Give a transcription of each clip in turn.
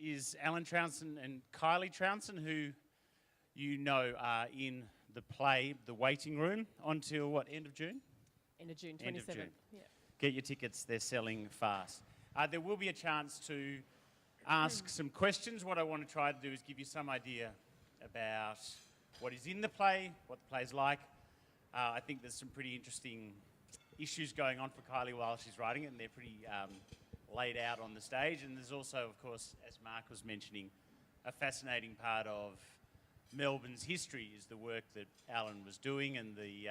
is Alan Trounson and Kylie Trounson, who you know are in the play The Waiting Room until what, end of June? End of June, 27th. End of June. Yeah. Get your tickets, they're selling fast. There will be a chance to ask some questions. What I want to try to do is give you some idea about what is in the play, what the play's like. I think there's some pretty interesting issues going on for Kylie while she's writing it, and they're pretty laid out on the stage. And there's also, of course, as Mark was mentioning, a fascinating part of Melbourne's history is the work that Alan was doing and the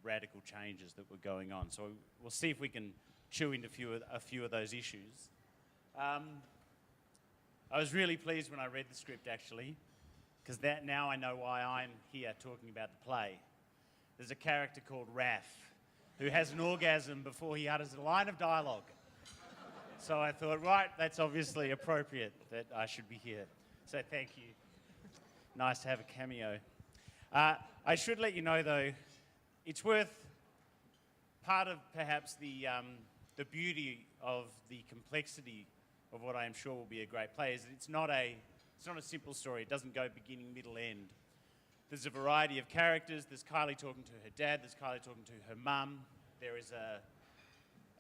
radical changes that were going on. So we'll see if we can chew into a few of those issues. I was really pleased when I read the script, actually, because now I know why I'm here talking about the play. There's a character called Raph who has an orgasm before he utters a line of dialogue. So I thought, right, that's obviously appropriate that I should be here. So thank you. Nice to have a cameo. I should let you know, though, it's worth part of perhaps the beauty of the complexity of what I am sure will be a great play is that it's not a simple story. It doesn't go beginning, middle, end. There's a variety of characters. There's Kylie talking to her dad. There's Kylie talking to her mum. There is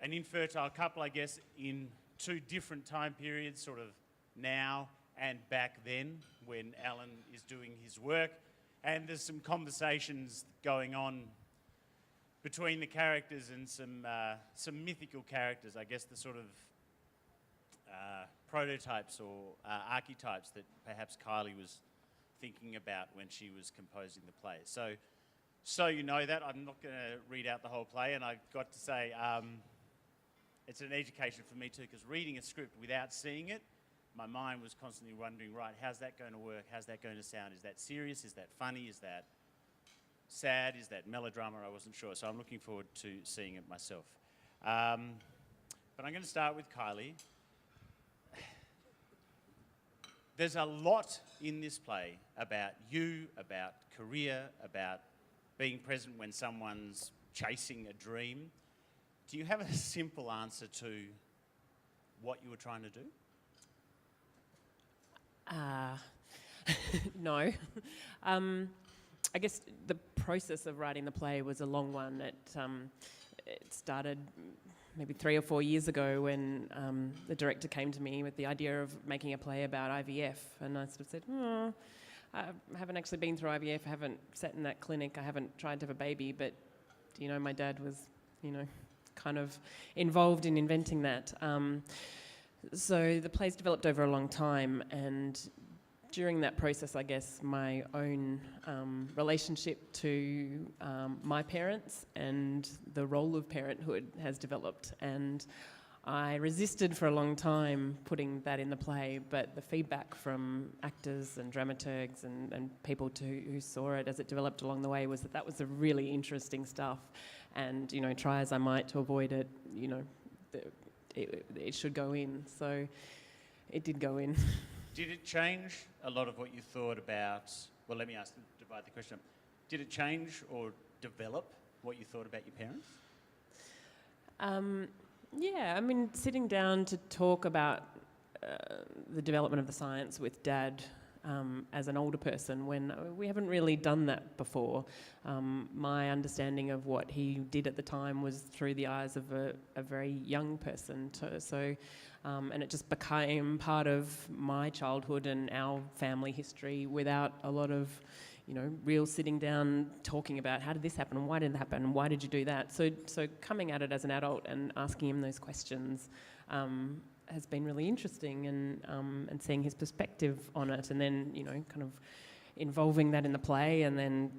an infertile couple, I guess, in two different time periods, sort of now and back then, when Alan is doing his work. And there's some conversations going on between the characters and some mythical characters, I guess the sort of prototypes or archetypes that perhaps Kylie was thinking about when she was composing the play. So you know that. I'm not going to read out the whole play, and I've got to say it's an education for me too, because reading a script without seeing it, my mind was constantly wondering, right, how's that going to work? How's that going to sound? Is that serious? Is that funny? Is that sad? Is that melodrama? I wasn't sure, so I'm looking forward to seeing it myself. But I'm going to start with Kylie. There's a lot in this play about you, about career, about being present when someone's chasing a dream. Do you have a simple answer to what you were trying to do? No. I guess the process of writing the play was a long one. It started maybe 3 or 4 years ago when the director came to me with the idea of making a play about IVF, and I sort of said, I haven't actually been through IVF, I haven't sat in that clinic, I haven't tried to have a baby, but my dad was, kind of involved in inventing that. So the play's developed over a long time, and during that process, I guess, my own relationship to my parents and the role of parenthood has developed. And I resisted for a long time putting that in the play, but the feedback from actors and dramaturgs and people who saw it as it developed along the way was that was a really interesting stuff. And, try as I might to avoid it, it should go in. So it did go in. Did it change a lot of what you thought about, well, let me divide the question up. Did it change or develop what you thought about your parents? Yeah, sitting down to talk about the development of the science with Dad as an older person, when we haven't really done that before. My understanding of what he did at the time was through the eyes of a very young person. And it just became part of my childhood and our family history without a lot of, real sitting down talking about how did this happen and why did it happen and why did you do that. So coming at it as an adult and asking him those questions has been really interesting, and seeing his perspective on it, and then kind of involving that in the play, and then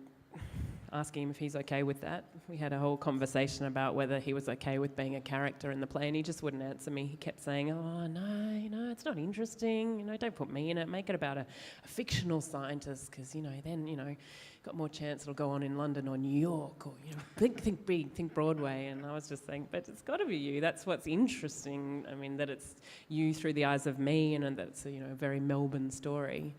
asking him if he's okay with that. We had a whole conversation about whether he was okay with being a character in the play, and he just wouldn't answer me. He kept saying, oh, no, it's not interesting. Don't put me in it. Make it about a fictional scientist, because, then, got more chance it'll go on in London or New York, or, think big, think Broadway. And I was just saying, but it's got to be you. That's what's interesting. That it's you through the eyes of me, and that's a very Melbourne story.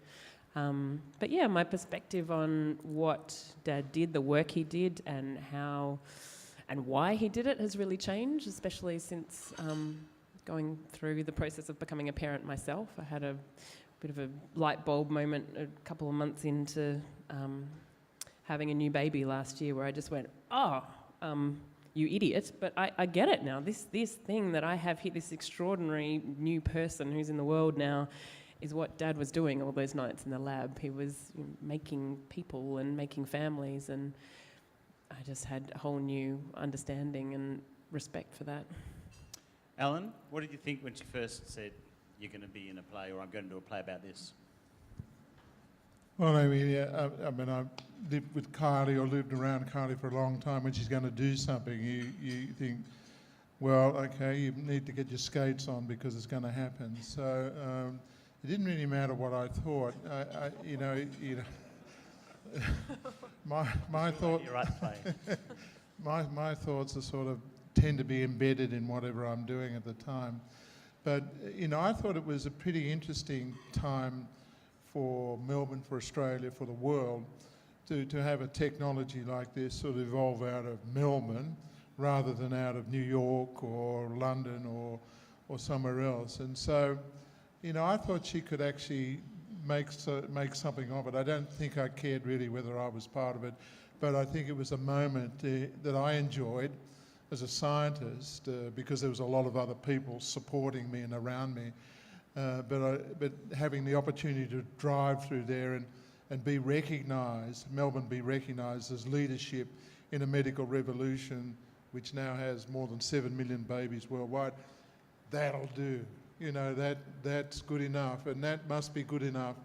But yeah, my perspective on what Dad did, the work he did, and how and why he did it has really changed, especially since going through the process of becoming a parent myself. I had a bit of a light bulb moment a couple of months into having a new baby last year, where I just went, you idiot, but I get it now. This thing that I have here, this extraordinary new person who's in the world now, is what Dad was doing all those nights in the lab. He was making people and making families, and I just had a whole new understanding and respect for that. Alan, what did you think when she first said, you're going to be in a play, or I'm going to do a play about this? Well, I mean, I've lived with Kylie, or lived around Kylie for a long time. When she's going to do something, you think, well, okay, you need to get your skates on because it's going to happen. So it didn't really matter what I thought. My thought. You're right to play. My thoughts are sort of tend to be embedded in whatever I'm doing at the time. But I thought it was a pretty interesting time for Melbourne, for Australia, for the world, to have a technology like this sort of evolve out of Melbourne rather than out of New York or London or somewhere else. And so, I thought she could actually make something of it. I don't think I cared really whether I was part of it, but I think it was a moment that I enjoyed as a scientist because there was a lot of other people supporting me and around me. But having the opportunity to drive through there and be recognised, Melbourne be recognised as leadership in a medical revolution which now has more than 7 million babies worldwide, that'll do. That's good enough, and that must be good enough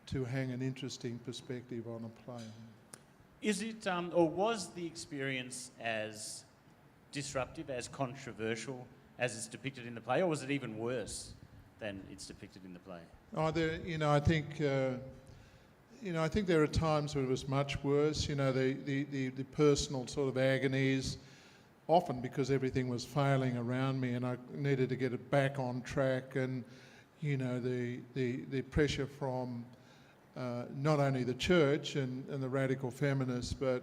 to hang an interesting perspective on a play. Is it, or was the experience as disruptive, as controversial as it's depicted in the play, or was it even worse than it's depicted in the play? I think there are times when it was much worse. The personal sort of agonies, often because everything was failing around me and I needed to get it back on track, and the pressure from not only the church and the radical feminists, but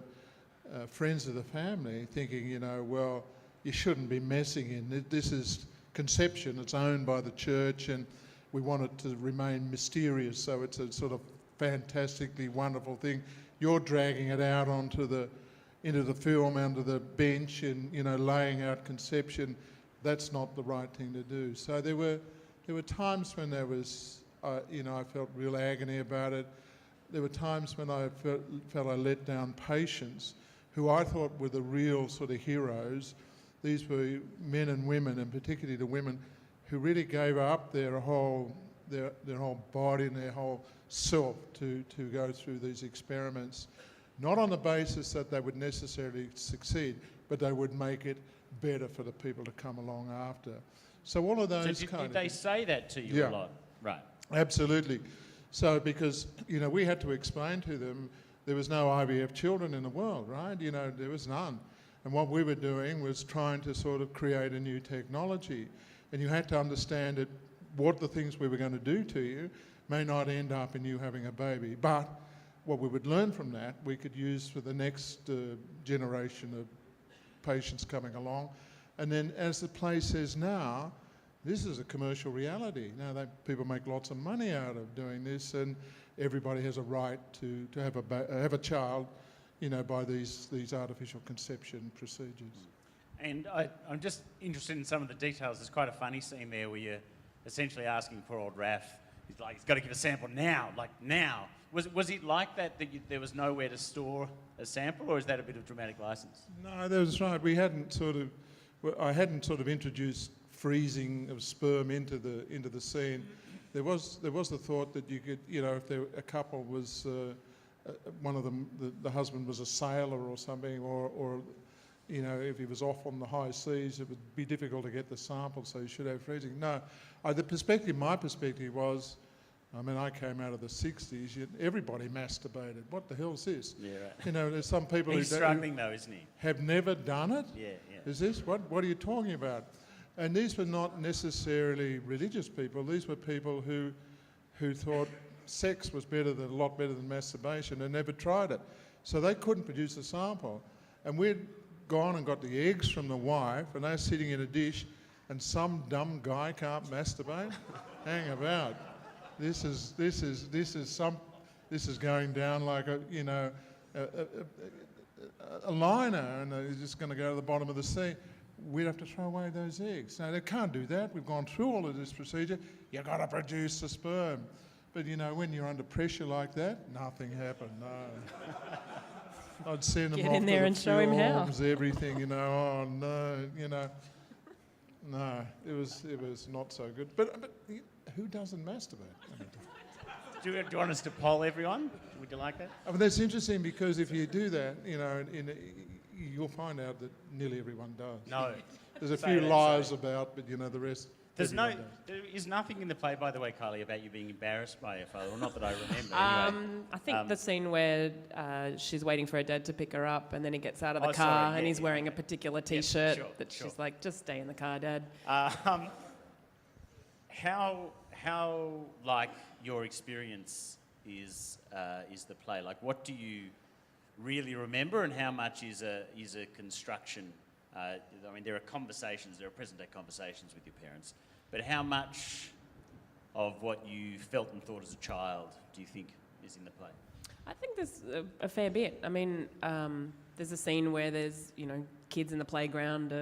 friends of the family thinking, well, you shouldn't be messing in. This is conception, it's owned by the church, and we want it to remain mysterious, so it's a sort of fantastically wonderful thing. You're dragging it out into the film, under the bench, and laying out conception. That's not the right thing to do. So there were times when there was, I felt real agony about it. There were times when I felt I let down patients, who I thought were the real sort of heroes. These were men and women, and particularly the women, who really gave up their whole body and their whole self to go through these experiments, not on the basis that they would necessarily succeed, but they would make it better for the people to come along after. So all of those So did they say that to you a lot? Right. Absolutely. So because, we had to explain to them there was no IVF children in the world, right? There was none. And what we were doing was trying to sort of create a new technology. And you had to understand that what the things we were going to do to you may not end up in you having a baby. But what we would learn from that, we could use for the next generation of patients coming along. And then, as the play says now, this is a commercial reality. Now, people make lots of money out of doing this, and everybody has a right to have a child, by these artificial conception procedures. And I'm just interested in some of the details. There's quite a funny scene there where you're essentially asking poor old Raph, he's got to give a sample now, like now. Was it like that there was nowhere to store a sample, or is that a bit of dramatic license? No, that was right. I hadn't sort of introduced freezing of sperm into the scene. There was the thought that you could, if a couple was, one of them, the husband was a sailor or something, or if he was off on the high seas, it would be difficult to get the sample, so you should have freezing. No, my perspective was, I came out of the 60s, everybody masturbated. What the hell is this? Yeah, right. There's some people He's struggling though, isn't he? Have never done it. Yeah. Is this, what are you talking about? And these were not necessarily religious people. These were people who thought sex was a lot better than masturbation, and never tried it. So they couldn't produce a sample. And we'd gone and got the eggs from the wife, and they're sitting in a dish, and some dumb guy can't masturbate? Hang about. This is going down like a liner, and it's just going to go to the bottom of the sea. We'd have to throw away those eggs. No, they can't do that. We've gone through all of this procedure. You've got to produce the sperm. But, when you're under pressure like that, nothing happened, no. I'd send them Get off in there to and the show him how. films, everything, oh no, No, it was not so good. But who doesn't masturbate? Do you want us to poll everyone? Would you like that? I mean, that's interesting because if you do that, you'll find out that nearly everyone does. No. There's a Say few that, lies say. about, but the rest. There is nothing in the play, by the way, Kylie, about you being embarrassed by your father. Well, not that I remember. Anyway. I think the scene where she's waiting for her dad to pick her up, and then he gets out of the car sorry, and yeah, he's wearing a particular T-shirt that sure. she's like, just stay in the car, Dad. How like your experience is the play? Like, what do you really remember, and how much is a construction? I mean, there are present-day conversations with your parents, but how much of what you felt and thought as a child do you think is in the play? I think there's a fair bit. I mean, there's a scene where there's, kids in the playground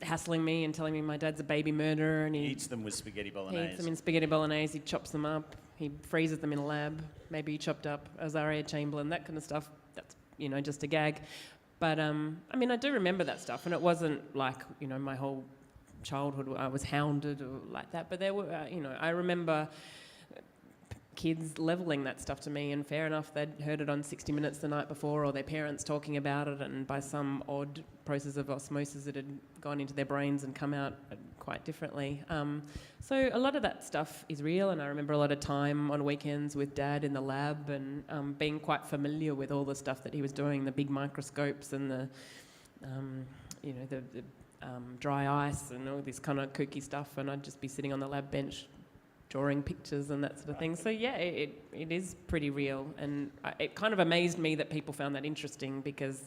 hassling me and telling me my dad's a baby murderer, and He eats them with spaghetti he bolognese. eats them in spaghetti bolognese, he chops them up, he freezes them in a lab, maybe he chopped up Azaria Chamberlain, that kind of stuff. That's, just a gag. But, I do remember that stuff, and it wasn't like, my whole childhood I was hounded or like that, but there were, I remember kids levelling that stuff to me, and fair enough, they'd heard it on 60 Minutes the night before, or their parents talking about it, and by some odd process of osmosis it had gone into their brains and come out quite differently. So a lot of that stuff is real, and I remember a lot of time on weekends with Dad in the lab, and being quite familiar with all the stuff that he was doing, the big microscopes and the dry ice and all this kind of kooky stuff, and I'd just be sitting on the lab bench drawing pictures and that sort of thing. So yeah, it is pretty real, and it kind of amazed me that people found that interesting, because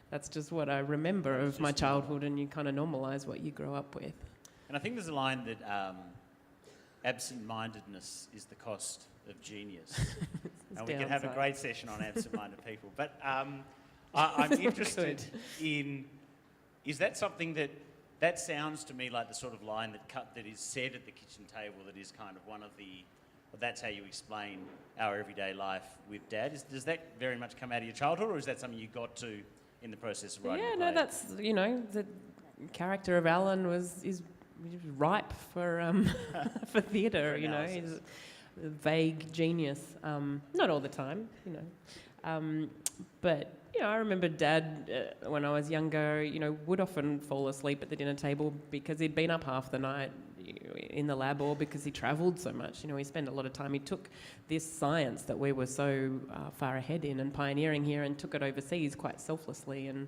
that's just what I remember of my childhood, and you kind of normalise what you grow up with. And I think there's a line that absent-mindedness is the cost of genius. And we could have a great session on absent-minded people. But I'm interested in, is that something that sounds to me like the sort of line that is said at the kitchen table, that is kind of one of the, well, that's how you explain our everyday life with Dad. Does that very much come out of your childhood, or is that something you got to in the process of writing the play? No, that's, the character of Alan is ripe for for theatre, he's a vague genius. Not all the time, but I remember Dad, when I was younger, would often fall asleep at the dinner table because he'd been up half the night in the lab, or because he travelled so much. He spent a lot of time. He took this science that we were so far ahead in and pioneering here, and took it overseas quite selflessly, and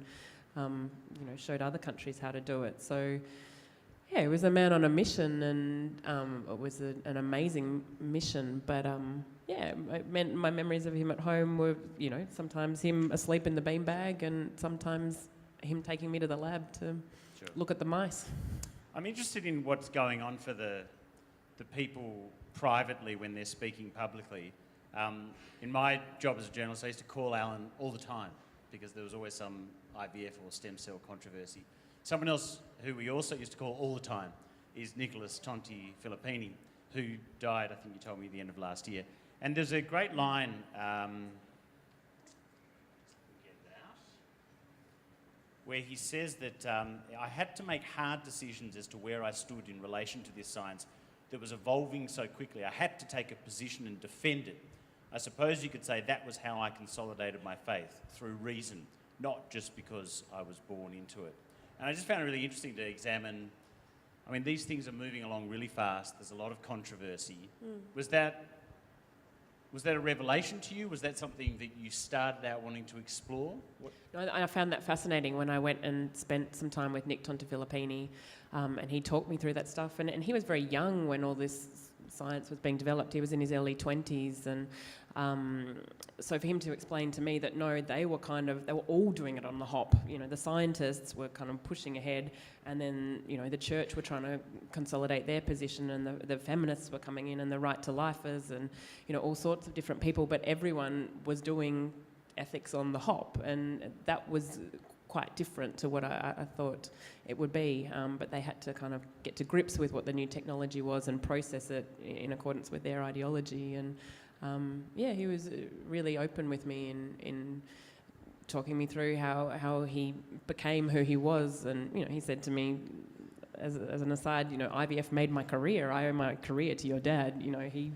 showed other countries how to do it. So yeah, he was a man on a mission, and it was an amazing mission. But it meant my memories of him at home were, sometimes him asleep in the beanbag, and sometimes him taking me to the lab to look at the mice. I'm interested in what's going on for the people privately when they're speaking publicly. In my job as a journalist, I used to call Alan all the time because there was always some IVF or stem cell controversy. Someone else who we also used to call all the time is Nicholas Tonti Filippini, who died, I think you told me, at the end of last year. And there's a great line, where he says that I had to make hard decisions as to where I stood in relation to this science that was evolving so quickly. I had to take a position and defend it. I suppose you could say that was how I consolidated my faith, through reason, not just because I was born into it. And I just found it really interesting to examine, these things are moving along really fast. There's a lot of controversy. Was that a revelation to you? Was that something that you started out wanting to explore? No, I found that fascinating when I went and spent some time with Nick Tonti Filippini, and he talked me through that stuff. And he was very young when all this science was being developed. He was in his early 20s, and so for him to explain to me that no, they were all doing it on the hop. You know, the scientists were kind of pushing ahead, and then, you know, the church were trying to consolidate their position, and the feminists were coming in, and the right to lifers, and, you know, all sorts of different people, but everyone was doing ethics on the hop, and that was quite different to what I thought it would be, but they had to kind of get to grips with what the new technology was and process it in accordance with their ideology. And he was really open with me in talking me through how he became who he was. And, you know, he said to me, as an aside, you know, IVF made my career. I owe my career to your dad. You know, he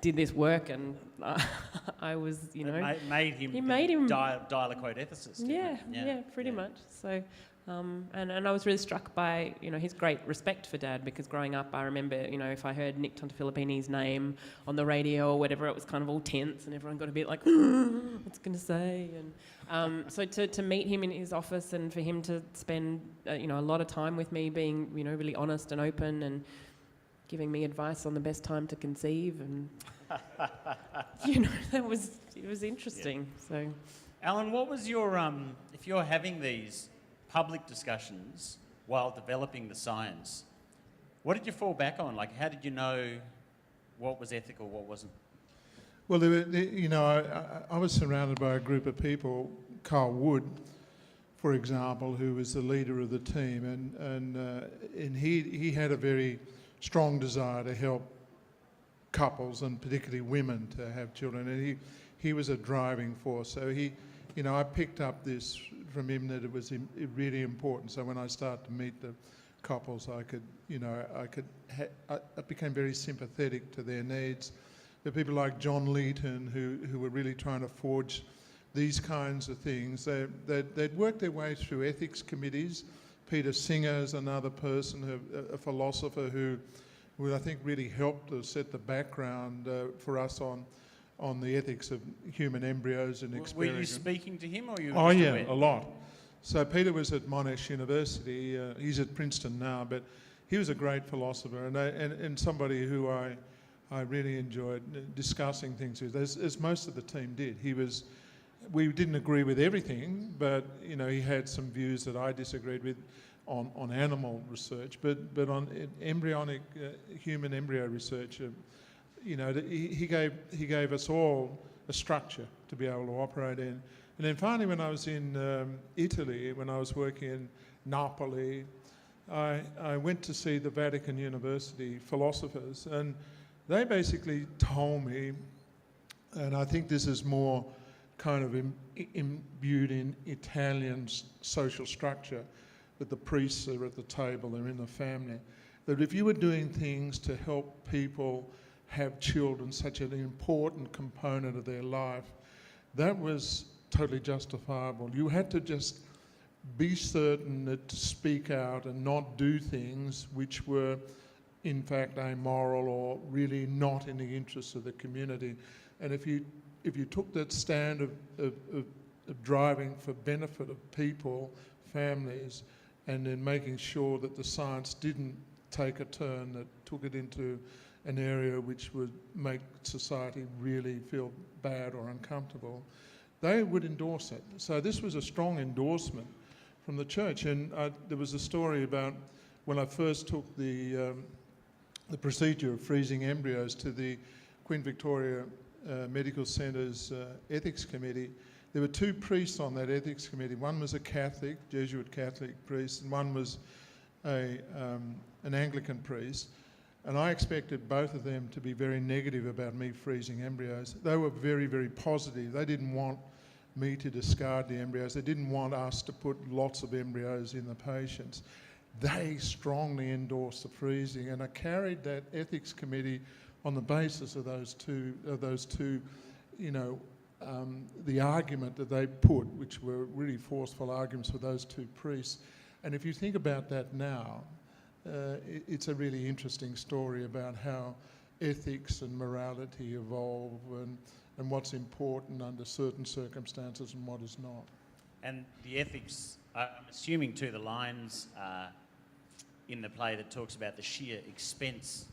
did this work, and I was, you know... It made him dial-a-quote ethicist. Yeah, pretty much. So, and I was really struck by, you know, his great respect for Dad, because growing up, I remember, you know, if I heard Nick Tontafilippini's name on the radio or whatever, it was kind of all tense, and everyone got a bit like, what's going to say? And so to meet him in his office, and for him to spend, you know, a lot of time with me, being, you know, really honest and open, and giving me advice on the best time to conceive, and you know, it was interesting. So, Alan, what was your if you're having these public discussions while developing the science, what did you fall back on? Like, how did you know what was ethical, what wasn't? Well, you know, I was surrounded by a group of people. Carl Wood, for example, who was the leader of the team, and he had a very strong desire to help couples, and particularly women, to have children, and he was a driving force. So you know, I picked up this from him, that it was really important. So when I started to meet the couples, I became very sympathetic to their needs. There are people like John Leeton who were really trying to forge these kinds of things. They'd worked their way through ethics committees. Peter Singer is another person, a philosopher who I think really helped to set the background for us on the ethics of human embryos and experiments. Were you speaking to him, or you? Oh yeah, a lot. So Peter was at Monash University. He's at Princeton now, but he was a great philosopher and somebody who I really enjoyed discussing things with, as most of the team did. We didn't agree with everything, but, you know, he had some views that I disagreed with on animal research, but on embryonic human embryo research, you know, he gave us all a structure to be able to operate in. And then finally, when I was in Italy, when I was working in Napoli, I went to see the Vatican University philosophers, and they basically told me, and I think this is more kind of imbued in Italian social structure, that the priests are at the table, they're in the family, that if you were doing things to help people have children, such an important component of their life, that was totally justifiable. You had to just be certain that to speak out and not do things which were in fact amoral or really not in the interests of the community. And if you took that stand of driving for benefit of people, families, and then making sure that the science didn't take a turn that took it into an area which would make society really feel bad or uncomfortable, they would endorse it. So this was a strong endorsement from the church. And there was a story about when I first took the procedure of freezing embryos to the Queen Victoria Medical Centre's ethics committee. There were two priests on that ethics committee. One was a Catholic, Jesuit Catholic priest, and one was an Anglican priest. And I expected both of them to be very negative about me freezing embryos. They were very, very positive. They didn't want me to discard the embryos. They didn't want us to put lots of embryos in the patients. They strongly endorsed the freezing, and I carried that ethics committee on the basis of those two, you know, the argument that they put, which were really forceful arguments for those two priests. And if you think about that now, it's a really interesting story about how ethics and morality evolve, and what's important under certain circumstances and what is not. And the ethics, I'm assuming too, the lines in the play that talks about the sheer expense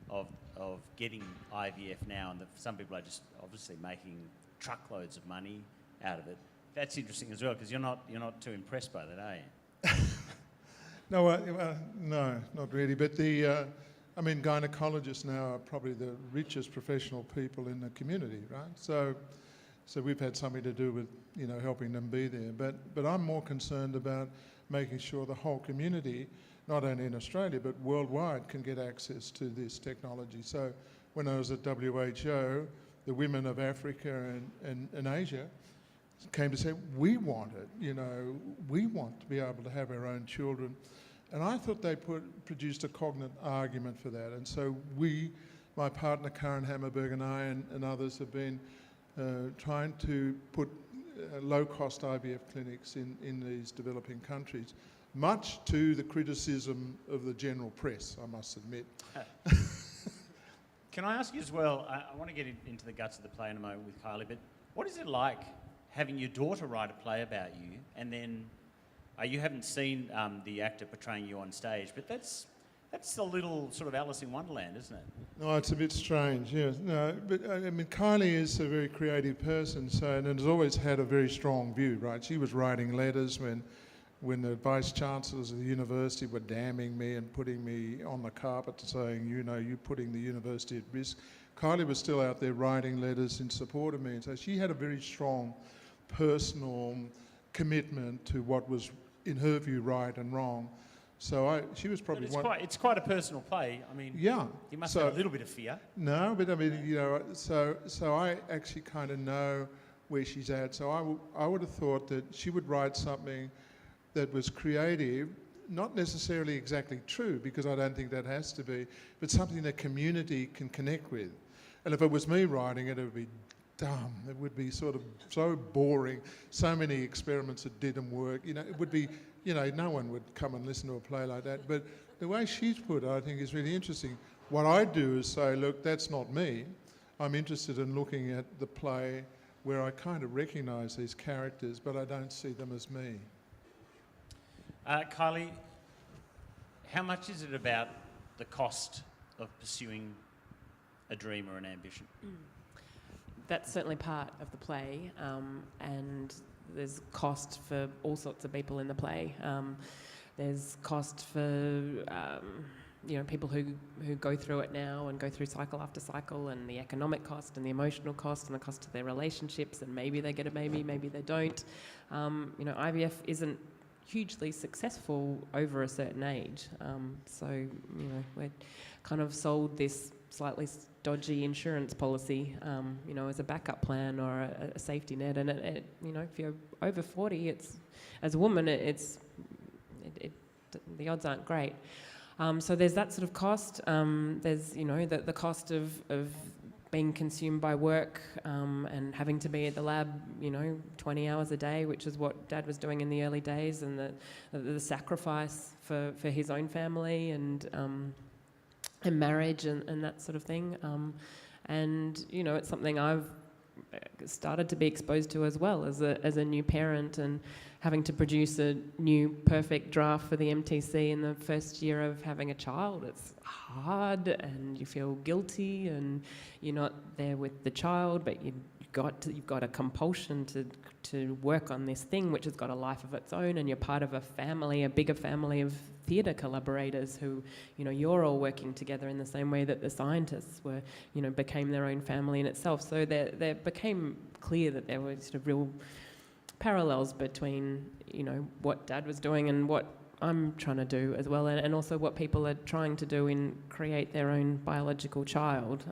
of of getting IVF now, and some people are just obviously making truckloads of money out of it. That's interesting as well, because you're not too impressed by that, are you? No, no, not really. But gynecologists now are probably the richest professional people in the community, right? So we've had something to do with, helping them be there. But I'm more concerned about making sure the whole community, not only in Australia but worldwide, can get access to this technology. So when I was at WHO, the women of Africa and Asia came to say, we want it, we want to be able to have our own children. And I thought they produced a cognate argument for that. And so my partner Karen Hammerberg and I and others have been trying to put low-cost IVF clinics in these developing countries, much to the criticism of the general press, I must admit. Can I ask you as well, I want to get into the guts of the play in a moment with Kylie, but what is it like having your daughter write a play about you, and then you haven't seen the actor portraying you on stage, but that's a little sort of Alice in Wonderland, isn't it? No, it's a bit strange, yes. No, but Kylie is a very creative person, and has always had a very strong view, right? She was writing letters when the vice chancellors of the university were damning me and putting me on the carpet saying, you're putting the university at risk. Kylie was still out there writing letters in support of me, and so she had a very strong personal commitment to what was, in her view, right and wrong. So she was probably it's quite a personal play. I mean, yeah. You must have a little bit of fear. No, but so I actually kind of know where she's at. So I would have thought that she would write something that was creative, not necessarily exactly true, because I don't think that has to be, but something the community can connect with. And if it was me writing it, it would be dumb. It would be sort of so boring. So many experiments that didn't work. It would be, no one would come and listen to a play like that. But the way she's put it, I think, is really interesting. What I do is say, look, that's not me. I'm interested in looking at the play where I kind of recognise these characters, but I don't see them as me. Kylie, how much is it about the cost of pursuing a dream or an ambition? That's certainly part of the play, and there's cost for all sorts of people in the play. There's cost for people who go through it now and go through cycle after cycle, and the economic cost and the emotional cost and the cost of their relationships, and maybe they get a baby, maybe they don't. IVF isn't hugely successful over a certain age, so we're kind of sold this slightly dodgy insurance policy, as a backup plan or a safety net. And if you're over 40, as a woman, the odds aren't great. So there's that sort of cost. There's the cost of being consumed by work and having to be at the lab, 20 hours a day, which is what Dad was doing in the early days, and the sacrifice for his own family and marriage and that sort of thing. It's something I've started to be exposed to as well as a new parent, and having to produce a new perfect draft for the MTC in the first year of having a child. It's hard, and you feel guilty, and you're not there with the child, but you've got a compulsion to work on this thing which has got a life of its own, and you're part of a bigger family of theatre collaborators who, you're all working together in the same way that the scientists were, became their own family in itself. So there became clear that there were sort of real parallels between, what Dad was doing and what I'm trying to do as well, and also what people are trying to do in create their own biological child.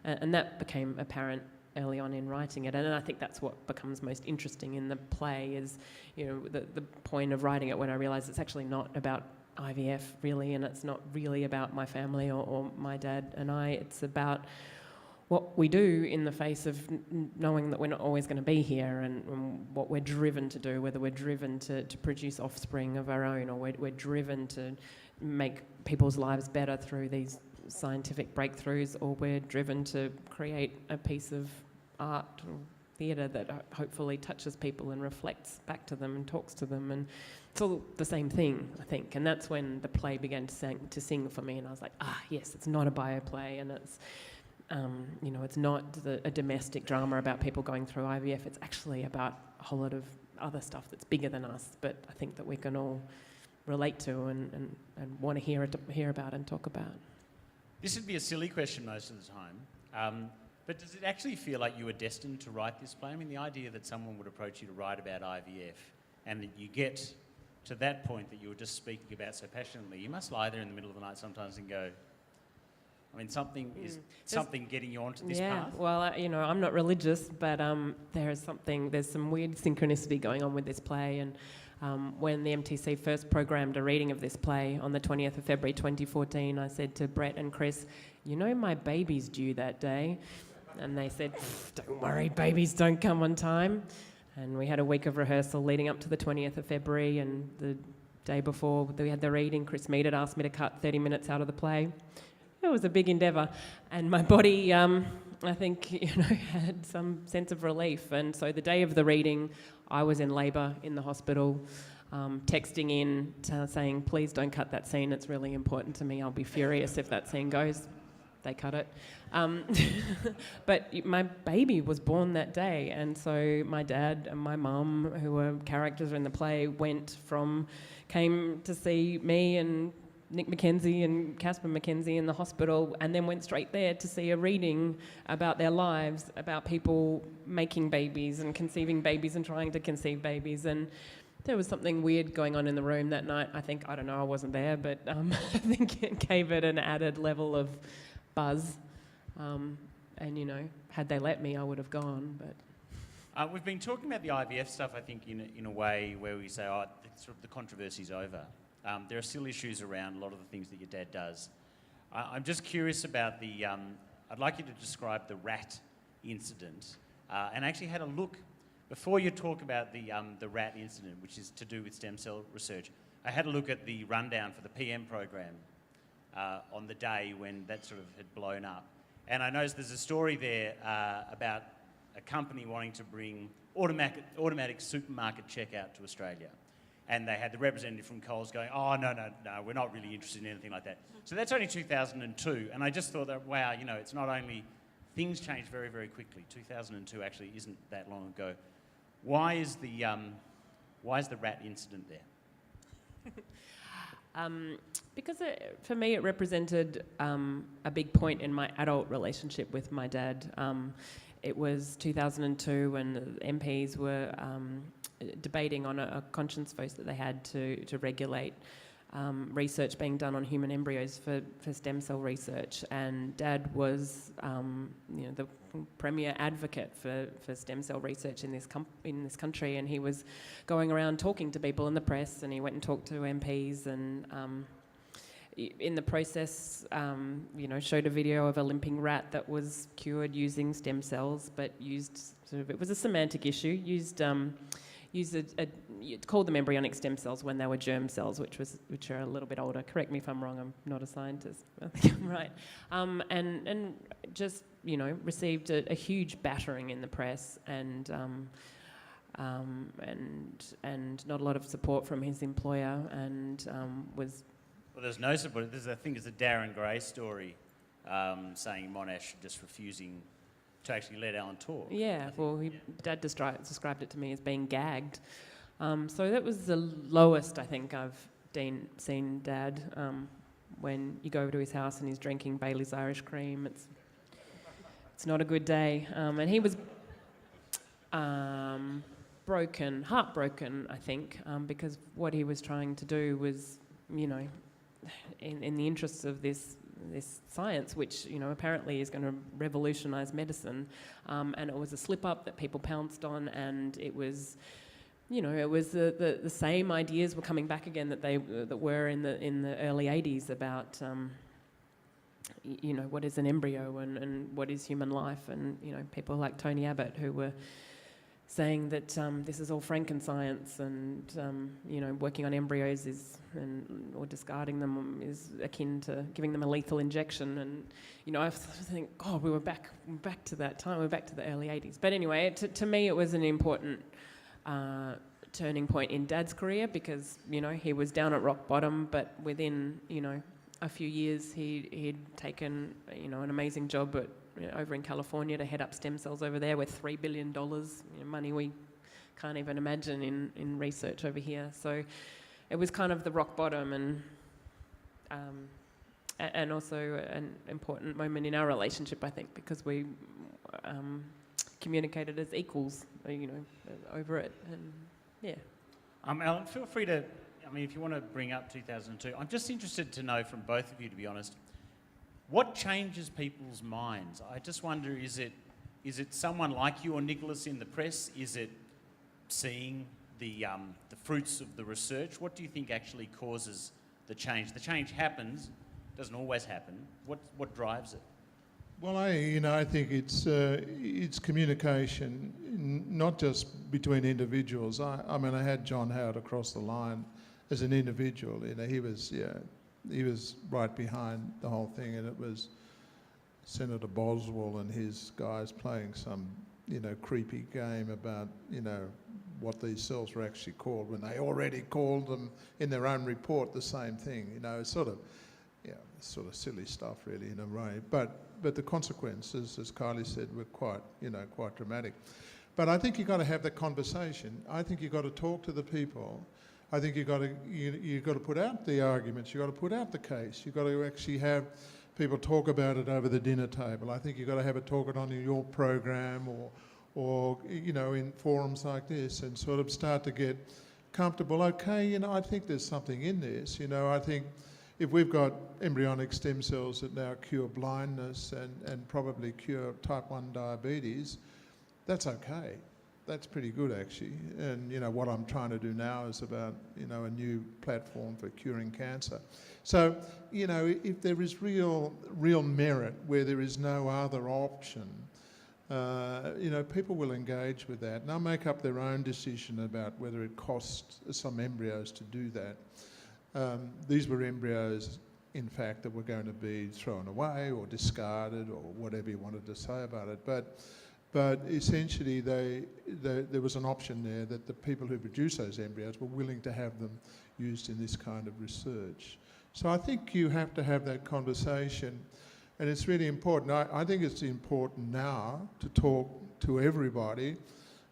And that became apparent early on in writing it, and I think that's what becomes most interesting in the play is, the point of writing it when I realised it's actually not about IVF really, and it's not really about my family or my dad and I. It's about what we do in the face of knowing that we're not always going to be here, and what we're driven to do, whether we're driven to produce offspring of our own, or we're driven to make people's lives better through these scientific breakthroughs, or we're driven to create a piece of art or theatre that hopefully touches people and reflects back to them and talks to them, and it's all the same thing, I think. And that's when the play began to sing for me, and I was like, yes, it's not a bioplay, and it's it's not a domestic drama about people going through IVF. It's actually about a whole lot of other stuff that's bigger than us, but I think that we can all relate to and want to hear about and talk about. This would be a silly question most of the time, but does it actually feel like you were destined to write this play? I mean, the idea that someone would approach you to write about IVF and that you get to that point that you were just speaking about so passionately, you must lie there in the middle of the night sometimes and go, I mean, something getting you onto this path? Yeah, well, I'm not religious, but there's some weird synchronicity going on with this play, and when the MTC first programmed a reading of this play on the 20th of February 2014, I said to Brett and Chris, my baby's due that day. And they said, don't worry, babies don't come on time. And we had a week of rehearsal leading up to the 20th of February, and the day before we had the reading, Chris Mead had asked me to cut 30 minutes out of the play. It was a big endeavour, and my body, I think, had some sense of relief. And so the day of the reading, I was in labour in the hospital, texting in saying, please don't cut that scene, it's really important to me, I'll be furious if that scene goes. They cut it. But my baby was born that day, and so my dad and my mum, who were characters in the play, came to see me and Nick Mackenzie and Casper Mackenzie in the hospital, and then went straight there to see a reading about their lives, about people making babies and conceiving babies and trying to conceive babies. And there was something weird going on in the room that night. I don't know, I wasn't there, but I think it gave it an added level of buzz. And, had they let me, I would have gone. But we've been talking about the IVF stuff, I think, in a way where we say, sort of the controversy's over. There are still issues around a lot of the things that your dad does. I'm just curious about I'd like you to describe the rat incident, and actually had a look, before you talk about the rat incident, which is to do with stem cell research, I had a look at the rundown for the PM program on the day when that sort of had blown up. And I noticed there's a story there about a company wanting to bring automatic supermarket checkout to Australia. And they had the representative from Coles going, no, we're not really interested in anything like that. So that's only 2002. And I just thought that, wow, it's not only things change very, very quickly. 2002 actually isn't that long ago. Why is the rat incident there? Because for me it represented a big point in my adult relationship with my dad. It was 2002 when the MPs were debating on a conscience vote that they had to regulate research being done on human embryos for stem cell research, and Dad was the premier advocate for stem cell research in this country, and he was going around talking to people in the press, and he went and talked to MPs, and in the process showed a video of a limping rat that was cured using stem cells, but it was a semantic issue, it called them embryonic stem cells when they were germ cells, which are a little bit older. Correct me if I'm wrong, I'm not a scientist. I think I'm right. And just, received a huge battering in the press, and not a lot of support from his employer, and was... Well, there's no support. There's a Darren Gray story saying Monash just refusing to actually let Alan talk. Yeah, well, Dad described it to me as being gagged. So that was the lowest I think I've seen Dad. When you go over to his house and he's drinking Bailey's Irish Cream, it's not a good day. And he was heartbroken, I think, because what he was trying to do was, in the interests of this science, which apparently is going to revolutionise medicine, and it was a slip-up that people pounced on, and it was, it was the same ideas were coming back again that were in the early 80s about what is an embryo and what is human life, and people like Tony Abbott who were saying that this is all Frankenscience, and working on embryos or discarding them is akin to giving them a lethal injection. And I think, God, we're back to that time. We're back to the early 80s. But anyway, to me, it was an important turning point in Dad's career, because he was down at rock bottom, but within a few years he'd taken an amazing job over in California to head up stem cells over there with $3 billion, money we can't even imagine in research over here. So it was kind of the rock bottom, and also an important moment in our relationship, I think, because we communicated as equals, over it. And yeah. Alan, feel free to, if you want to bring up 2002, I'm just interested to know from both of you, to be honest, what changes people's minds? I just wonder, is it someone like you or Nicholas in the press? Is it seeing the fruits of the research? What do you think actually causes the change? The change happens, doesn't always happen. What drives it? Well, I think it's communication, not just between individuals. I had John Howard across the line as an individual. He was right behind the whole thing, and it was Senator Boswell and his guys playing some, creepy game about, what these cells were actually called when they already called them in their own report the same thing. It's sort of silly stuff, really, in a way. But the consequences, as Kylie said, were quite dramatic. But I think you've got to have the conversation. I think you've got to talk to the people. I think you've got to put out the arguments. You've got to put out the case. You've got to actually have people talk about it over the dinner table. I think you've got to have it talked on in your program or in forums like this, and sort of start to get comfortable. Okay, I think there's something in this. I think if we've got embryonic stem cells that now cure blindness and probably cure type 1 diabetes, that's okay. That's pretty good, actually. And, what I'm trying to do now is about, a new platform for curing cancer. So, if there is real merit where there is no other option, people will engage with that. And they'll make up their own decision about whether it costs some embryos to do that. These were embryos, in fact, that were going to be thrown away or discarded or whatever you wanted to say about it. But essentially, there was an option there that the people who produced those embryos were willing to have them used in this kind of research. So I think you have to have that conversation, and it's really important. I think it's important now to talk to everybody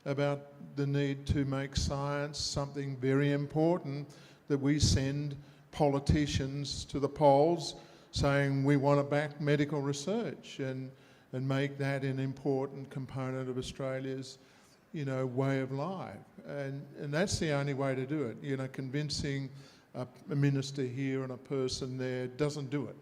about the need to make science something very important, that we send politicians to the polls saying we want to back medical research and make that an important component of Australia's, way of life. And that's the only way to do it. Convincing a minister here and a person there doesn't do it.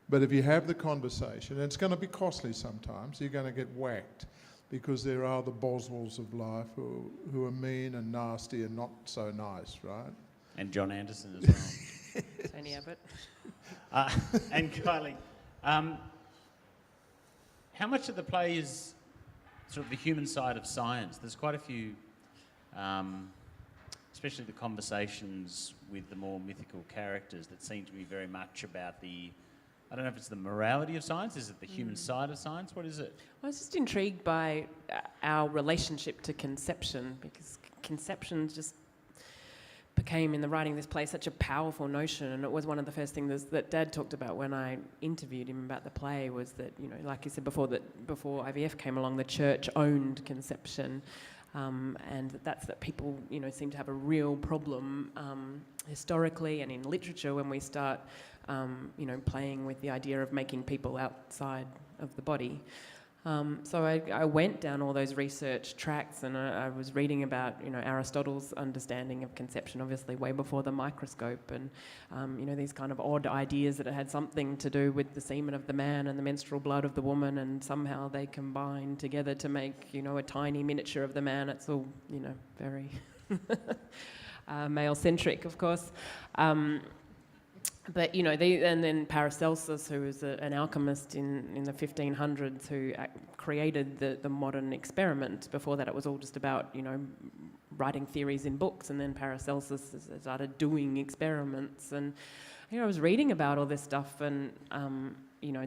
But if you have the conversation, and it's going to be costly sometimes, you're going to get whacked, because there are the Boswells of life who are mean and nasty and not so nice, right? And John Anderson as well. Tony Abbott. And Kylie, how much of the play is sort of the human side of science? There's quite a few, especially the conversations with the more mythical characters, that seem to be very much about I don't know if it's the morality of science. Is it the human side of science? What is it? I was just intrigued by our relationship to conception, because conception just became, in the writing of this play, such a powerful notion. And it was one of the first things that Dad talked about when I interviewed him about the play, was that, like you said before, that before IVF came along, the church owned conception. And that people, seem to have a real problem historically and in literature when we start, playing with the idea of making people outside of the body. So I went down all those research tracks, and I was reading about, Aristotle's understanding of conception, obviously way before the microscope, and, these kind of odd ideas that it had something to do with the semen of the man and the menstrual blood of the woman, and somehow they combine together to make, a tiny miniature of the man. It's all, very male-centric, of course. But, you know, and then Paracelsus, who was an alchemist in the 1500s, who created the modern experiment. Before that, it was all just about, you know, writing theories in books, and then Paracelsus started doing experiments. And, you know, I was reading about all this stuff, and, you know,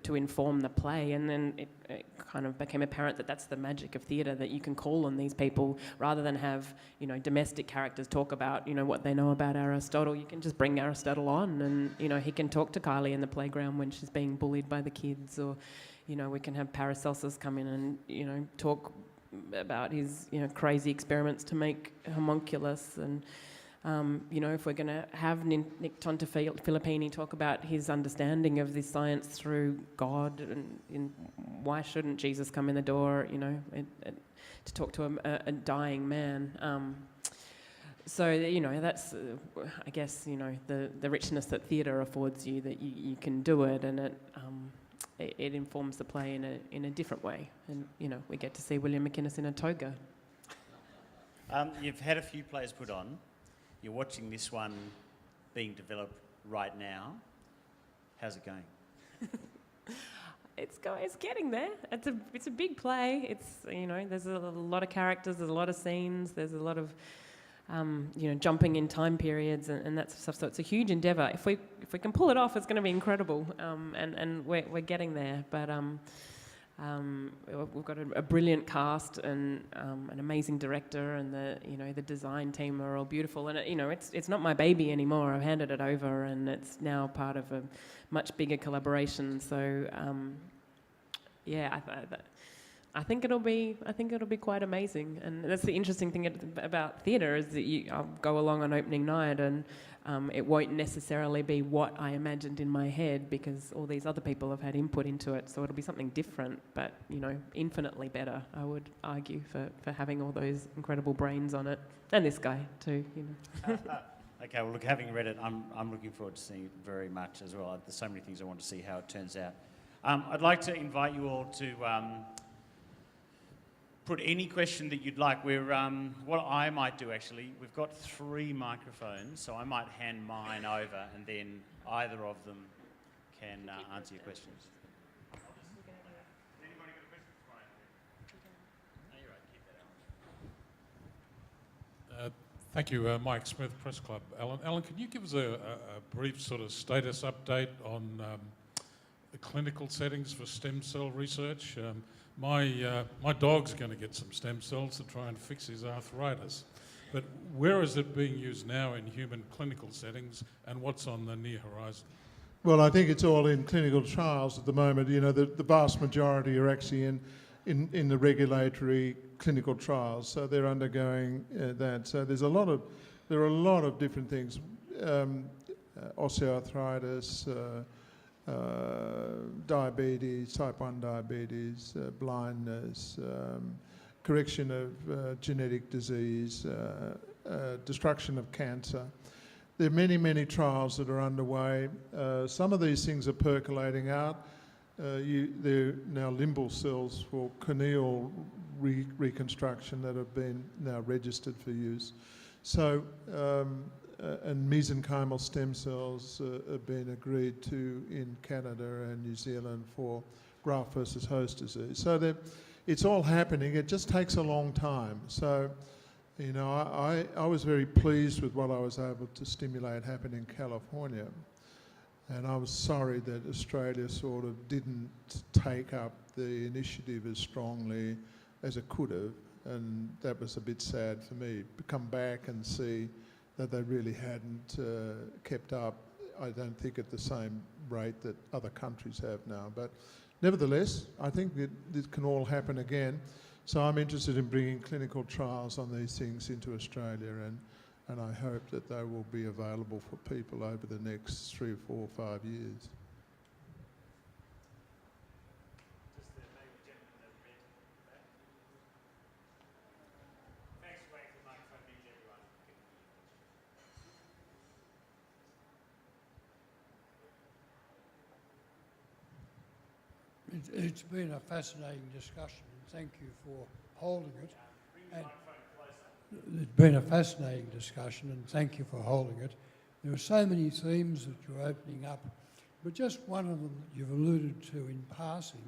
to inform the play, and then it kind of became apparent that that's the magic of theatre, that you can call on these people rather than have, you know, domestic characters talk about, you know, what they know about Aristotle. You can just bring Aristotle on, and, you know, he can talk to Kylie in the playground when she's being bullied by the kids, or, you know, we can have Paracelsus come in and, you know, talk about his, you know, crazy experiments to make homunculus. And you know, if we're going to have Nick Tontafilippini talk about his understanding of this science through God, and why shouldn't Jesus come in the door, you know, to talk to a dying man? So, you know, that's, I guess, you know, the richness that theatre affords you, that you can do it, and it informs the play in a different way. And, you know, we get to see William McInnes in a toga. You've had a few plays put on. You're watching this one being developed right now. How's it going? It's getting there. It's a big play. It's, you know, there's a lot of characters, there's a lot of scenes, there's a lot of you know, jumping in time periods and that sort of stuff. So it's a huge endeavour. If we can pull it off, it's going to be incredible. And we're getting there. But we've got a brilliant cast and an amazing director, and the design team are all beautiful. And it's not my baby anymore. I've handed it over, and it's now part of a much bigger collaboration. So I think it'll be quite amazing. And that's the interesting thing about theatre, is that I'll go along on opening night, and it won't necessarily be what I imagined in my head, because all these other people have had input into it. So it'll be something different, but, you know, infinitely better, I would argue, for having all those incredible brains on it, and this guy too, you know. Okay, well, look, having read it, I'm looking forward to seeing it very much as well. There's so many things I want to see how it turns out. I'd like to invite you all to put any question that you'd like. What I might do, actually, we've got 3 microphones, so I might hand mine over, and then either of them can answer your questions. Anybody got a question? No, you're right. Keep that on. Thank you, Mike Smith, Press Club. Alan, can you give us a brief sort of status update on the clinical settings for stem cell research? My dog's going to get some stem cells to try and fix his arthritis. But where is it being used now in human clinical settings, and what's on the near horizon? Well, I think it's all in clinical trials at the moment. You know, the vast majority are actually in the regulatory clinical trials, so they're undergoing that. So there are a lot of different things, osteoarthritis, diabetes, type 1 diabetes, blindness, correction of genetic disease, destruction of cancer. There are many, many trials that are underway. Some of these things are percolating out. There are now limbal cells for corneal reconstruction that have been now registered for use. So, and mesenchymal stem cells have been agreed to in Canada and New Zealand for graft versus host disease. So it's all happening. It just takes a long time. So, you know, I was very pleased with what I was able to stimulate happen in California. And I was sorry that Australia sort of didn't take up the initiative as strongly as it could have. And that was a bit sad for me. To come back and see that they really hadn't kept up, I don't think at the same rate that other countries have now. But nevertheless, I think that this can all happen again. So I'm interested in bringing clinical trials on these things into Australia, and I hope that they will be available for people over the next 3 or 4 or 5 years. It's been a fascinating discussion, and thank you for holding it. It's been a fascinating discussion, and thank you for holding it. There are so many themes that you're opening up, but just one of them that you've alluded to in passing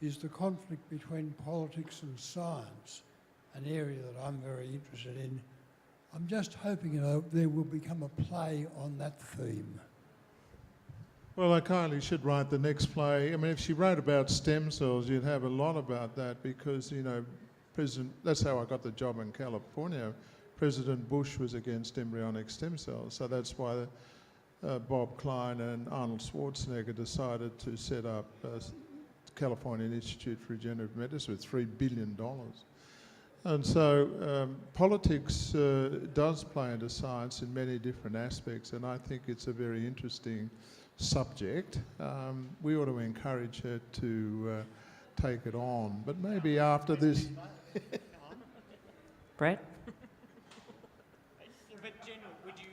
is the conflict between politics and science, an area that I'm very interested in. I'm just hoping there will become a play on that theme. Well, Kylie should write the next play. I mean, if she wrote about stem cells, you'd have a lot about that because, you know, that's how I got the job in California. President Bush was against embryonic stem cells, so that's why Bob Klein and Arnold Schwarzenegger decided to set up California Institute for Regenerative Medicine with $3 billion. And so politics does play into science in many different aspects, and I think it's a very interesting subject. We ought to encourage her to take it on, but maybe after this... Brett? But General, would you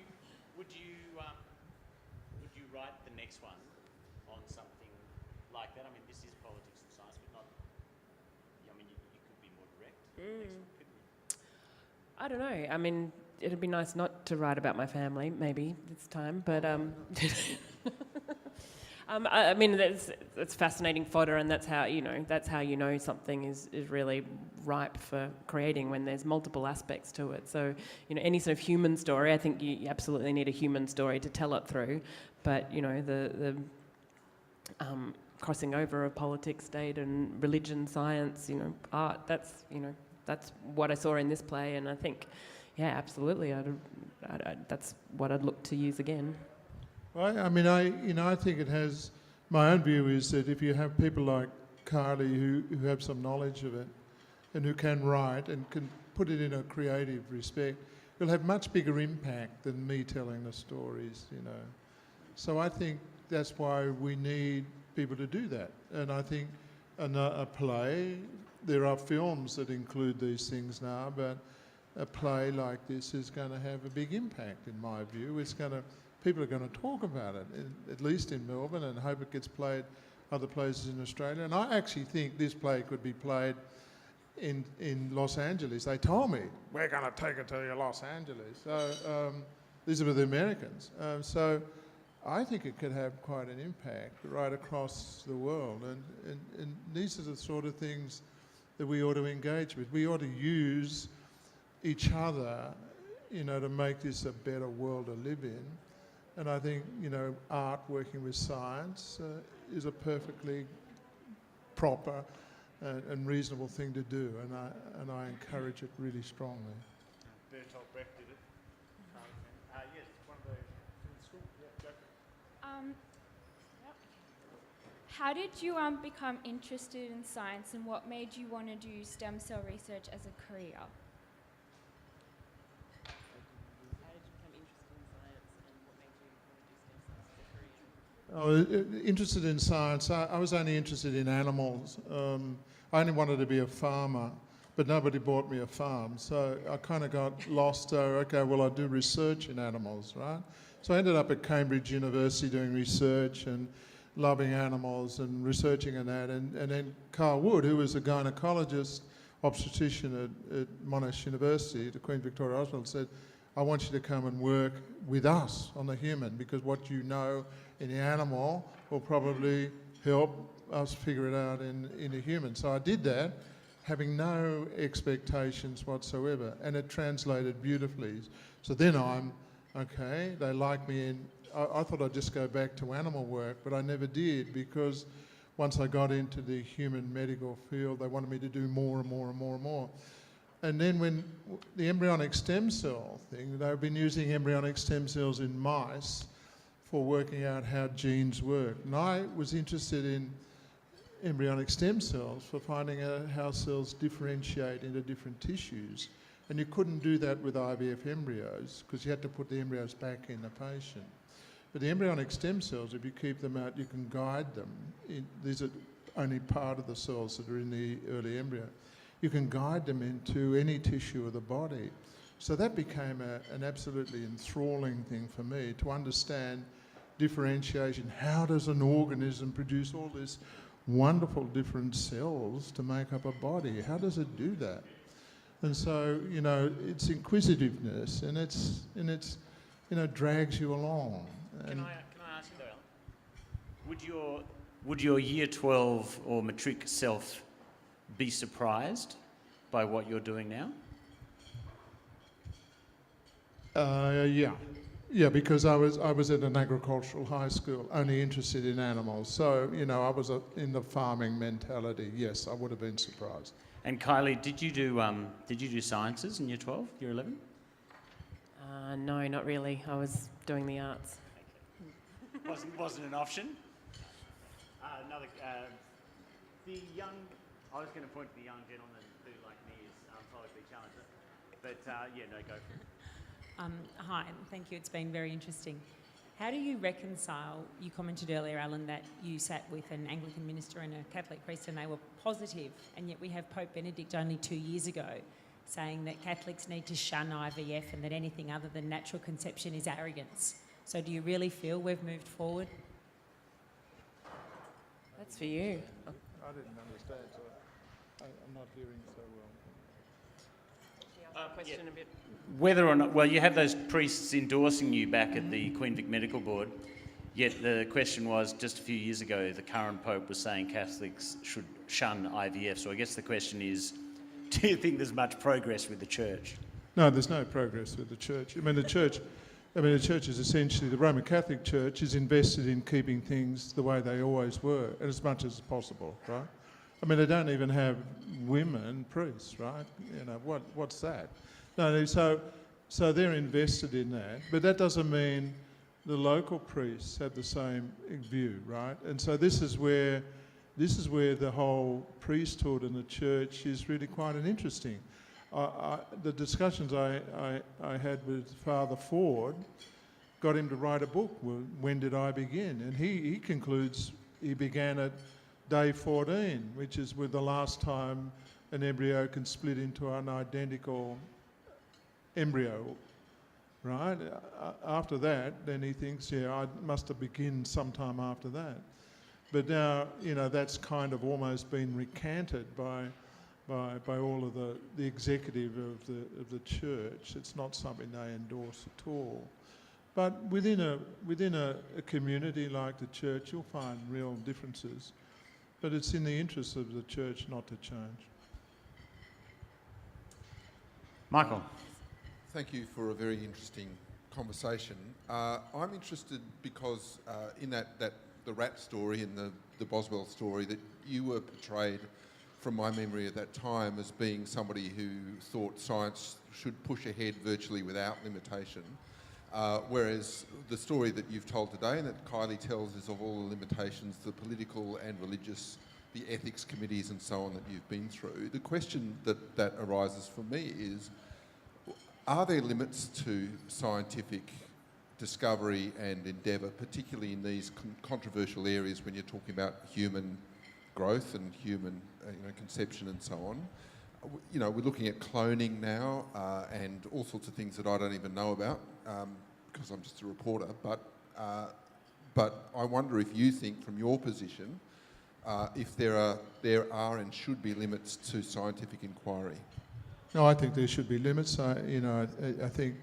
write the next one on something like that? I mean, this is politics and science, but not. I mean, you could be more direct. Next one, couldn't you? I don't know. I mean, it'd be nice not to write about my family, maybe this time, but I mean, it's fascinating fodder, and that's how you know something is really ripe for creating when there's multiple aspects to it. So, you know, any sort of human story, I think you absolutely need a human story to tell it through. But you know, the crossing over of politics, state, and religion, science, you know, art. That's what I saw in this play, and I think, yeah, absolutely, that's what I'd look to use again. Well, I mean, I think it has. My own view is that if you have people like Carly who have some knowledge of it, and who can write and can put it in a creative respect, it'll have much bigger impact than me telling the stories. You know, so I think that's why we need people to do that. And I think a play. There are films that include these things now, but a play like this is going to have a big impact, in my view. People are going to talk about it, at least in Melbourne, and hope it gets played other places in Australia. And I actually think this play could be played in Los Angeles. They told me, we're going to take it to Los Angeles. So these are the Americans. So I think it could have quite an impact right across the world. And these are the sort of things that we ought to engage with. We ought to use each other, you know, to make this a better world to live in. And I think, you know, art working with science is a perfectly proper and reasonable thing to do, and I encourage it really strongly. Bertolt Brecht did it. Yes, one of those in school. Yeah, go for it. How did you become interested in science, and what made you want to do stem cell research as a career? Interested in science. I was only interested in animals. I only wanted to be a farmer, but nobody bought me a farm. So I kind of got lost. Okay, well, I do research in animals, right? So I ended up at Cambridge University doing research and loving animals and researching in that. And then Carl Wood, who was a gynecologist, obstetrician at Monash University, the Queen Victoria Hospital, said, I want you to come and work with us on the human, because what you know in the animal will probably help us figure it out in the human. So I did that, having no expectations whatsoever, and it translated beautifully. So then they like me in, I thought I'd just go back to animal work, but I never did, because once I got into the human medical field, they wanted me to do more and more and more and more. And then when the embryonic stem cell thing, they've been using embryonic stem cells in mice for working out how genes work. And I was interested in embryonic stem cells for finding out how cells differentiate into different tissues. And you couldn't do that with IVF embryos because you had to put the embryos back in the patient. But the embryonic stem cells, if you keep them out, you can guide them. These are only part of the cells that are in the early embryo. You can guide them into any tissue of the body. So that became an absolutely enthralling thing for me, to understand differentiation. How does an organism produce all this wonderful different cells to make up a body? How does it do that? And so, you know, it's inquisitiveness, and it's drags you along. Can I ask you though, Alan? Would your year 12 or matric self be surprised by what you're doing now? Yeah, because I was at an agricultural high school, only interested in animals. So, I was in the farming mentality. Yes, I would have been surprised. And Kylie, did you do sciences in year 12, year 11? No, not really. I was doing the arts. Wasn't an option. The young. I was going to point to the young gentleman who, like me, is politically challenged. But no, go for it. Hi, and thank you. It's been very interesting. How do you reconcile, you commented earlier, Alan, that you sat with an Anglican minister and a Catholic priest and they were positive, and yet we have Pope Benedict only 2 years ago saying that Catholics need to shun IVF and that anything other than natural conception is arrogance. So do you really feel we've moved forward? That's for you. I didn't understand, so I'm not hearing so well. Question a bit. Whether or not, well, you have those priests endorsing you back at the Queen Vic Medical Board, yet the question was, just a few years ago, the current Pope was saying Catholics should shun IVF. So I guess the question is, do you think there's much progress with the Church? No, there's no progress with the Church. The Church is essentially, the Roman Catholic Church is invested in keeping things the way they always were, and as much as possible, right? They don't even have women priests, right? What's that? No, so they're invested in that, but that doesn't mean the local priests have the same view, right? And so this is where the whole priesthood and the Church is really quite an interesting. The discussions I had with Father Ford got him to write a book, When Did I Begin? And he concludes he began at day 14, which is with the last time an embryo can split into an identical embryo, right? After that, then he thinks, I must have begun sometime after that. But now, that's kind of almost been recanted by all of the executive of the Church. It's not something they endorse at all. But within a community like the Church, you'll find real differences. But it's in the interest of the Church not to change. Michael. Thank you for a very interesting conversation. I'm interested because in the rat story and the Boswell story, that you were portrayed, from my memory at that time, as being somebody who thought science should push ahead virtually without limitation. Whereas the story that you've told today and that Kylie tells is of all the limitations, the political and religious, the ethics committees and so on that you've been through. The question that arises for me is, are there limits to scientific discovery and endeavour, particularly in these controversial areas when you're talking about human growth and human conception and so on? We're looking at cloning now and all sorts of things that I don't even know about because I'm just a reporter. But I wonder if you think, from your position, if there are and should be limits to scientific inquiry. No, I think there should be limits. I think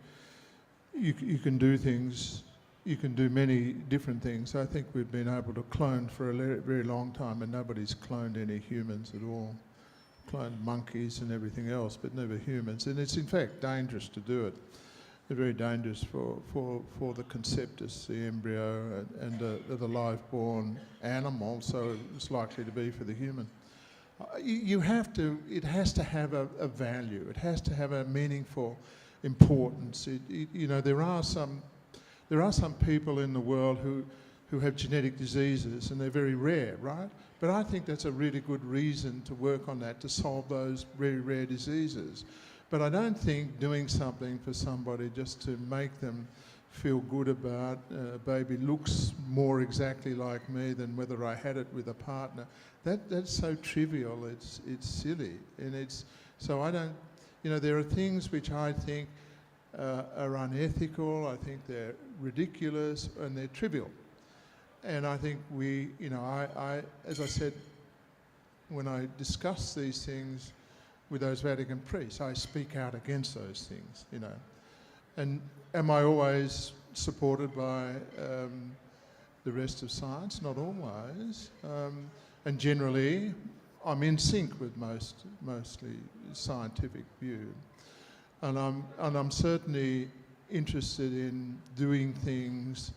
you can do things. You can do many different things. I think we've been able to clone for a very long time, and nobody's cloned any humans at all. Cloned monkeys and everything else, but never humans. And it's in fact dangerous to do it. It's very dangerous for the conceptus, the embryo, and the live-born animal. So it's likely to be for the human. It has to have a value. It has to have a meaningful importance. There are some people in the world who have genetic diseases, and they're very rare, right? But I think that's a really good reason to work on that, to solve those very rare diseases. But I don't think doing something for somebody just to make them feel good about a baby looks more exactly like me than whether I had it with a partner. That's so trivial. It's silly, and so I don't. There are things which I think are unethical. I think they're ridiculous and they're trivial. And I think I as I said, when I discuss these things with those Vatican priests, I speak out against those things. And am I always supported by the rest of science, not always. And generally, I'm in sync with mostly scientific view. And I'm certainly interested in doing things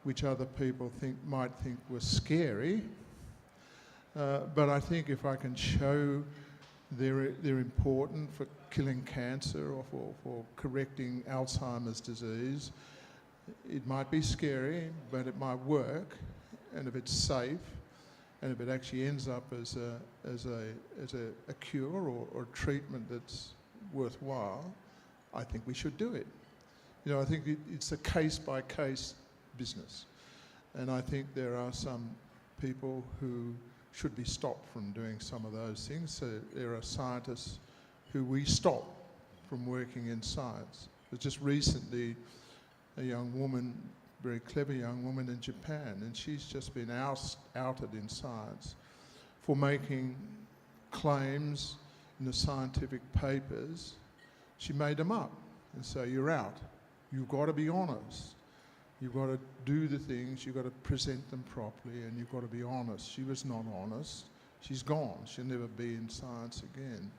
which other people might think were scary. But I think if I can show they're important for killing cancer or for correcting Alzheimer's disease, it might be scary, but it might work. And if it's safe, and if it actually ends up as a cure or a treatment that's worthwhile, I think we should do it. You know, I think it's a case-by-case business. And I think there are some people who should be stopped from doing some of those things. So there are scientists who we stop from working in science. There's just recently a young woman, very clever young woman in Japan, and she's just been outed in science for making claims in the scientific papers. She made them up, and so you're out. You've got to be honest. You've got to do the things, you've got to present them properly, and you've got to be honest. She was not honest. She's gone. She'll never be in science again.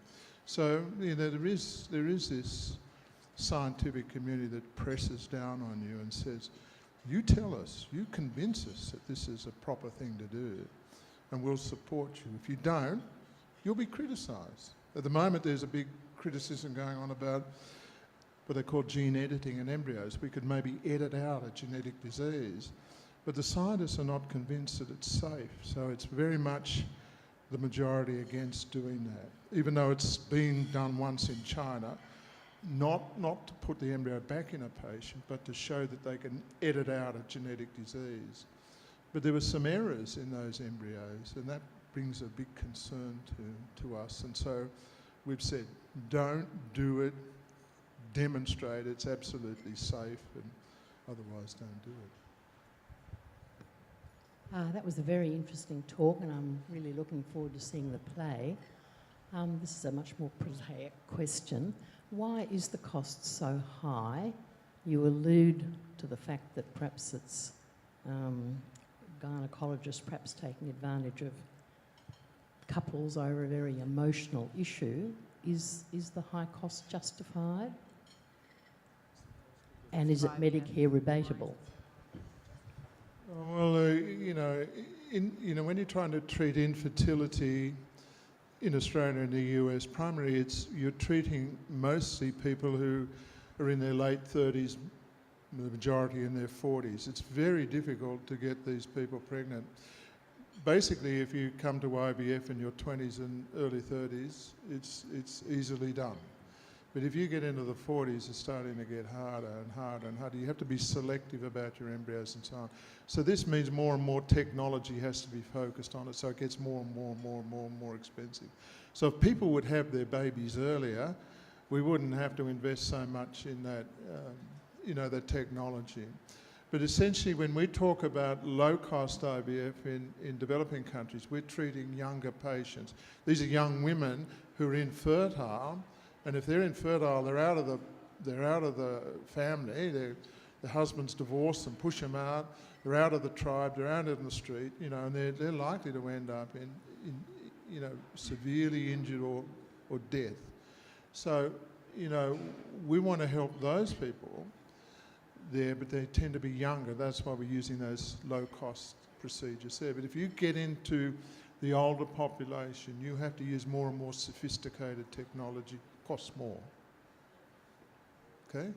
So, you know, there is this scientific community that presses down on you and says, you tell us, you convince us that this is a proper thing to do, and we'll support you. If you don't, you'll be criticised. At the moment, there's a big criticism going on about what they call gene editing in embryos. We could maybe edit out a genetic disease, but the scientists are not convinced that it's safe. So it's very much the majority against doing that, even though it's been done once in China, not to put the embryo back in a patient, but to show that they can edit out a genetic disease. But there were some errors in those embryos, and that brings a big concern to us. And so we've said, don't do it, demonstrate it's absolutely safe, and otherwise don't do it. That was a very interesting talk, and I'm really looking forward to seeing the play. This is a much more prosaic question. Why is the cost so high? You allude to the fact that perhaps it's gynecologists perhaps taking advantage of couples over a very emotional issue. Is the high cost justified? And is it Medicare rebatable? Well, when you're trying to treat infertility in Australia and the US, primarily you're treating mostly people who are in their late 30s, the majority in their 40s. It's very difficult to get these people pregnant. Basically, if you come to IVF in your 20s and early 30s, it's easily done. But if you get into the 40s, it's starting to get harder and harder and harder. You have to be selective about your embryos and so on. So this means more and more technology has to be focused on it, so it gets more and more and more and more and more expensive. So if people would have their babies earlier, we wouldn't have to invest so much in that, that technology. But essentially, when we talk about low-cost IVF in developing countries, we're treating younger patients. These are young women who are infertile, and if they're infertile, they're out of the family. The husbands divorce them, push them out. They're out of the tribe. They're out in the street. And they're likely to end up in severely injured or death. So, we want to help those people there, but they tend to be younger. That's why we're using those low-cost procedures there. But if you get into the older population, you have to use more and more sophisticated technology. Costs more. Okay?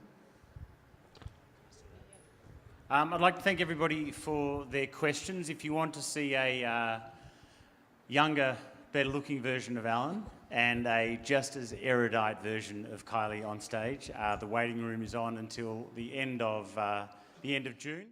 I'd like to thank everybody for their questions. If you want to see a younger, better-looking version of Alan and a just as erudite version of Kylie on stage, the waiting room is on until the end of June.